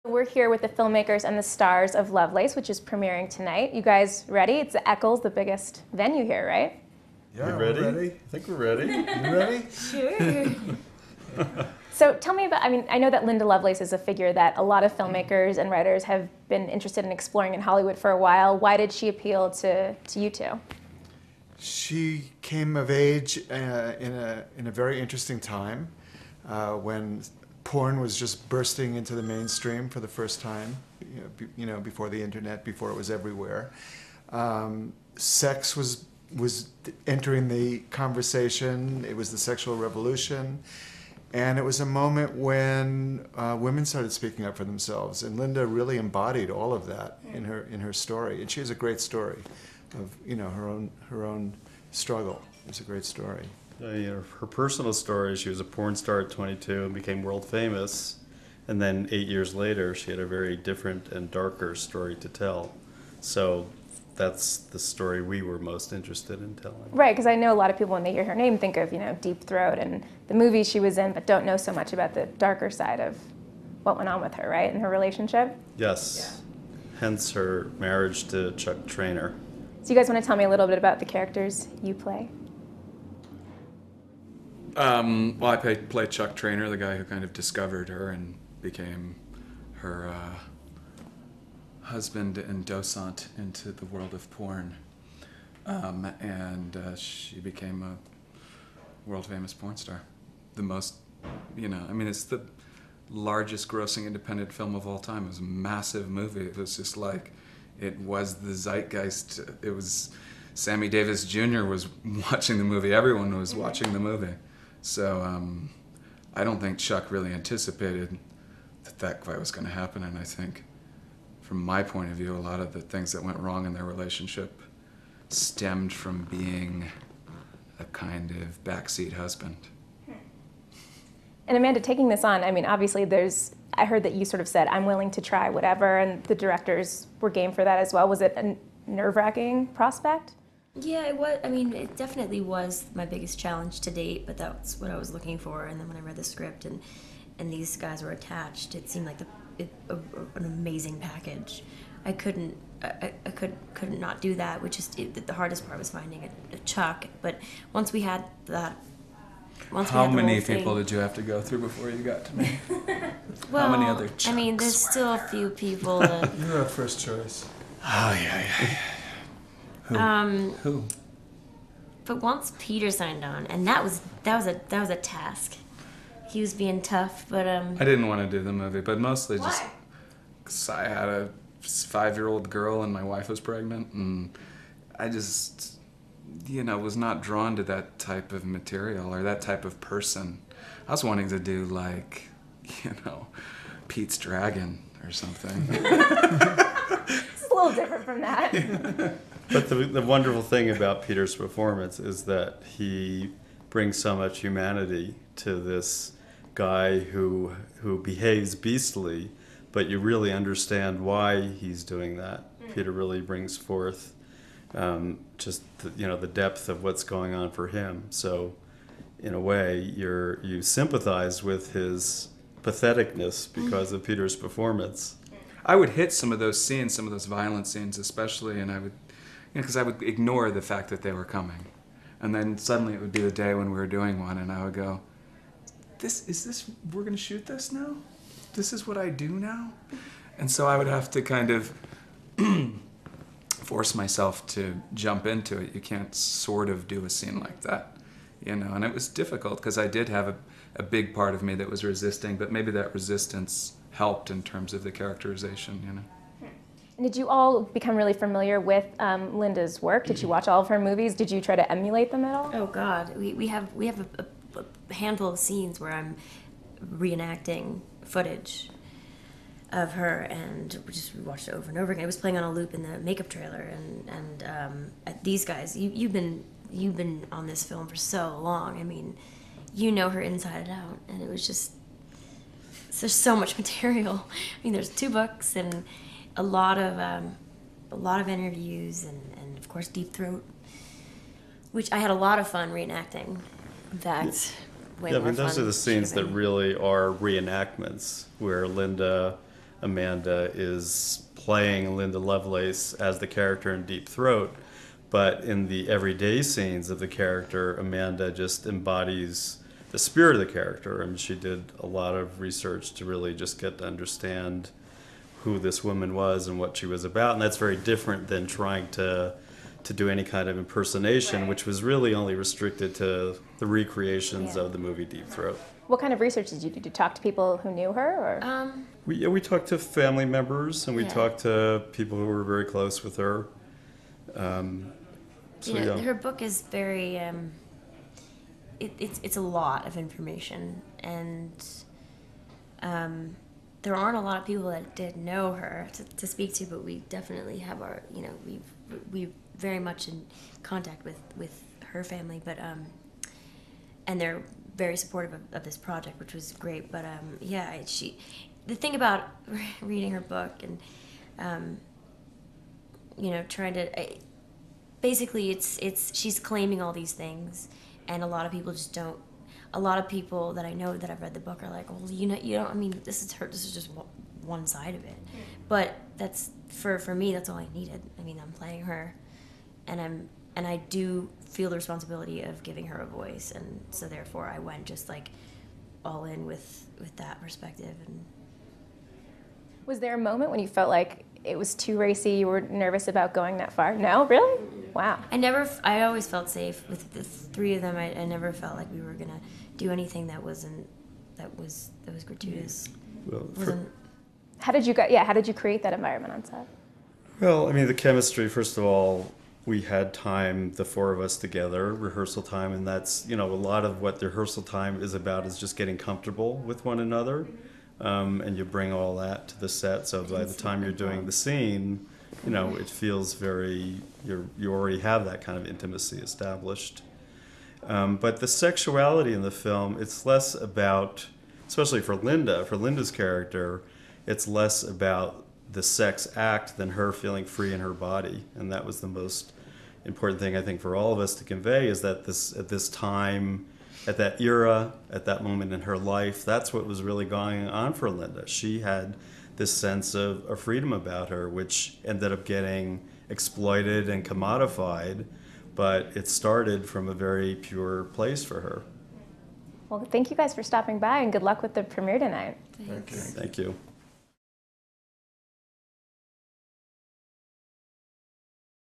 We're here with the filmmakers and the stars of Lovelace, which is premiering tonight. You guys ready? It's the Eccles, the biggest venue here, right? Yeah, You ready? we're ready. I think we're ready. You ready? Sure. So tell me about, I know that Linda Lovelace is a figure that a lot of filmmakers and writers have been interested in exploring in Hollywood for a while. Why did she appeal to you two? She came of age in a very interesting time when porn was just bursting into the mainstream for the first time, before the internet, before it was everywhere. Sex was entering the conversation. It was the sexual revolution. And it was a moment when women started speaking up for themselves. And Linda really embodied all of that in her story. And she has a great story of her own struggle. It's a great story. Her personal story, she was a porn star at 22 and became world famous. And then 8 years later, she had a very different and darker story to tell. So that's the story we were most interested in telling. Right, because I know a lot of people, when they hear her name, think of, Deep Throat and the movies she was in, but don't know so much about the darker side of what went on with her, right, in her relationship? Yes. Yeah. Hence her marriage to Chuck Traynor. So you guys want to tell me a little bit about the characters you play? Well, I play Chuck Traynor, the guy who kind of discovered her and became her husband and docent into the world of porn. And she became a world-famous porn star. The most, it's the largest grossing independent film of all time. It was a massive movie. It was just like, it was the zeitgeist. It was, Sammy Davis Jr. was watching the movie. Everyone was watching the movie. So I don't think Chuck really anticipated that quite was going to happen. And I think, from my point of view, a lot of the things that went wrong in their relationship stemmed from being a kind of backseat husband. And Amanda, taking this on, obviously I heard that you sort of said, I'm willing to try whatever, and the directors were game for that as well. Was it a nerve-wracking prospect? Yeah, it was. It definitely was my biggest challenge to date, but that's what I was looking for. And then when I read the script and these guys were attached, it seemed like an amazing package. I couldn't not do that, which is the hardest part was finding a Chuck. But once we had that, how many people did you have to go through before you got to me? Well, how many other Chucks there's still a few people that... You were our first choice. Oh, yeah. Who? But once Peter signed on, and that was a task. He was being tough, but I didn't want to do the movie, but mostly just why? because I had a 5-year-old girl and my wife was pregnant, and I just, was not drawn to that type of material or that type of person. I was wanting to do Pete's Dragon or something. It's a little different from that. But the wonderful thing about Peter's performance is that he brings so much humanity to this guy who behaves beastly, but you really understand why he's doing that. Peter really brings forth just the depth of what's going on for him. So in a way, you sympathize with his patheticness because of Peter's performance. I would hit some of those scenes, some of those violent scenes especially, and I would, because I would ignore the fact that they were coming. And then suddenly it would be the day when we were doing one, and I would go, we're going to shoot this now? This is what I do now? And so I would have to kind of force myself to jump into it. You can't sort of do a scene like that, and it was difficult because I did have a big part of me that was resisting, but maybe that resistance helped in terms of the characterization, Did you all become really familiar with Linda's work? Did you watch all of her movies? Did you try to emulate them at all? Oh God, we have a handful of scenes where I'm reenacting footage of her, and we watched it over and over again. It was playing on a loop in the makeup trailer, and these guys, you've been on this film for so long. You know her inside and out, and it was just, there's so much material. There's 2 books and a lot of interviews, and of course Deep Throat, which I had a lot of fun reenacting. In fact, way more fun. Those are the scenes that really are reenactments, where Linda Amanda is playing Linda Lovelace as the character in Deep Throat, but in the everyday scenes of the character, Amanda just embodies the spirit of the character. I mean, she did a lot of research to really just get to understand who this woman was and what she was about, and that's very different than trying to do any kind of impersonation, Right. which was really only restricted to the recreations of the movie Deep Throat. What kind of research did you do? Did you talk to people who knew her, or? We talked to family members, and we Yeah. talked to people who were very close with her. Her book is very it's a lot of information, and there aren't a lot of people that did know her to speak to, but we definitely have our, we very much in contact with her family, but and they're very supportive of this project, which was great. But the thing about reading her book and trying to basically it's she's claiming all these things, and a lot of people just don't. A lot of people that I know that have read the book are like, well, you don't. I mean, this is just one side of it. But that's for me. That's all I needed. I mean, I'm playing her, and I do feel the responsibility of giving her a voice, and so therefore I went just like all in with that perspective. And Was there a moment when you felt like it was too racy, you were nervous about going that far? No, really? Wow. I always felt safe with the three of them. I never felt like we were gonna do anything that was gratuitous. Well, How did you create that environment on set? Well, I mean, the chemistry, first of all, we had time, the four of us together, rehearsal time, and that's, a lot of what the rehearsal time is about is just getting comfortable with one another. And you bring all that to the set, so by the time you're doing the scene, it feels very, you already have that kind of intimacy established. But the sexuality in the film, it's less about, especially for Linda's character, it's less about the sex act than her feeling free in her body. And that was the most important thing, I think, for all of us to convey, is that at this time, at that era, at that moment in her life, that's what was really going on for Linda. She had this sense of freedom about her, which ended up getting exploited and commodified, but it started from a very pure place for her. Well, thank you guys for stopping by, and good luck with the premiere tonight. Thanks. Thank you.